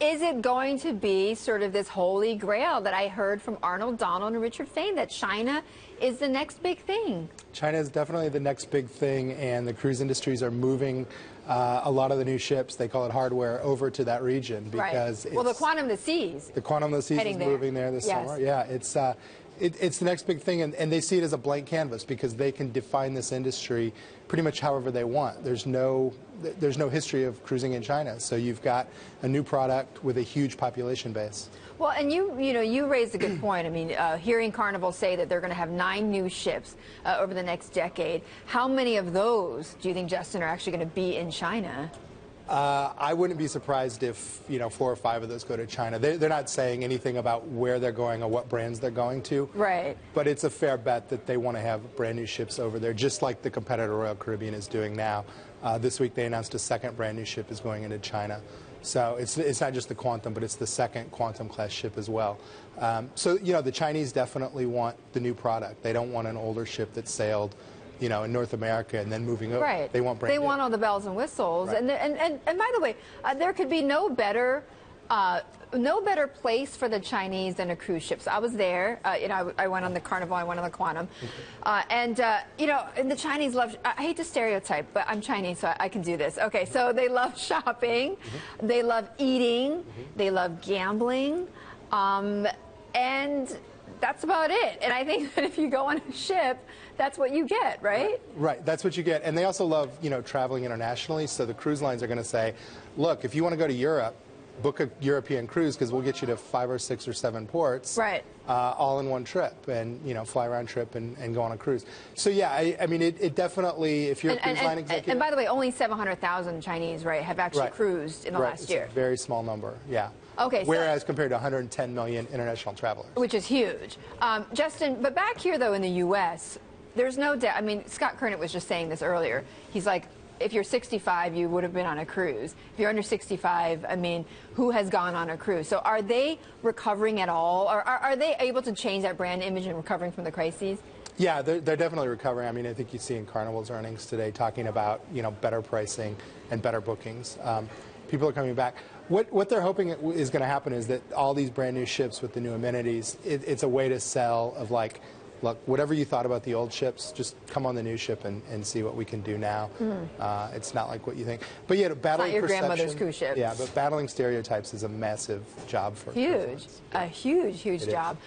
is it going to be sort of this holy grail that I heard from Arnold Donald and Richard Fain, that China is the next big thing? China is definitely the next big thing, and the cruise industries are moving a lot of the new ships, they call it hardware, over to that region because well, the Quantum of the Seas. The Quantum of the Seas is moving there this summer. Yeah, it's the next big thing, and they see it as a blank canvas because they can define this industry pretty much however they want. There's no history of cruising in China, so you've got a new product with a huge population base. Well, and you raised a good point. I mean, hearing Carnival say that they're going to have 9 new ships over the next decade. How many of those do you think, Justin, are actually going to be in China? I wouldn't be surprised if 4 or 5 of those go to China. They're not saying anything about where they're going or what brands they're going to. Right. But it's a fair bet that they want to have brand new ships over there, just like the competitor Royal Caribbean is doing now. This week they announced a second brand new ship is going into China. So it's not just the Quantum, but it's the second Quantum class ship as well. So the Chinese definitely want the new product. They don't want an older ship that sailed in North America and then moving over. Right. They want brand new. They want all the bells and whistles. Right. And by the way, there could be no better place for the Chinese than a cruise ship. So I was there. I went on the Carnival. I went on the Quantum. And the Chinese love. I hate to stereotype, but I'm Chinese, so I can do this. Okay, so they love shopping. They love eating. They love gambling. And that's about it. And I think that if you go on a ship, that's what you get, right? Right, that's what you get. And they also love, traveling internationally. So the cruise lines are going to say, look, if you want to go to Europe, book a European cruise because we'll get you to 5 or 6 or 7 ports, right? All in one trip, and fly around trip and go on a cruise. So yeah, I mean, it definitely, if you're a cruise line executive. And by the way, only 700,000 Chinese, right, have actually cruised in the last year. It's a very small number, yeah. Okay. Whereas compared to 110 million international travelers, which is huge. Justin, but back here though in the U.S., there's no doubt. I mean, Scott Kernet was just saying this earlier. He's like, if you're 65, you would have been on a cruise. If you're under 65, I mean, who has gone on a cruise? So are they recovering at all? Or are they able to change that brand image and recovering from the crises? Yeah, they're definitely recovering. I mean, I think you see in Carnival's earnings today talking about, better pricing and better bookings. People are coming back. What they're hoping is going to happen is that all these brand new ships with the new amenities, it's a way to sell of like, look, whatever you thought about the old ships, just come on the new ship and see what we can do now. It's not like what you think. But yeah, battling it's not your perception, grandmother's cruise ship. Yeah, but battling stereotypes is a massive job for a huge job.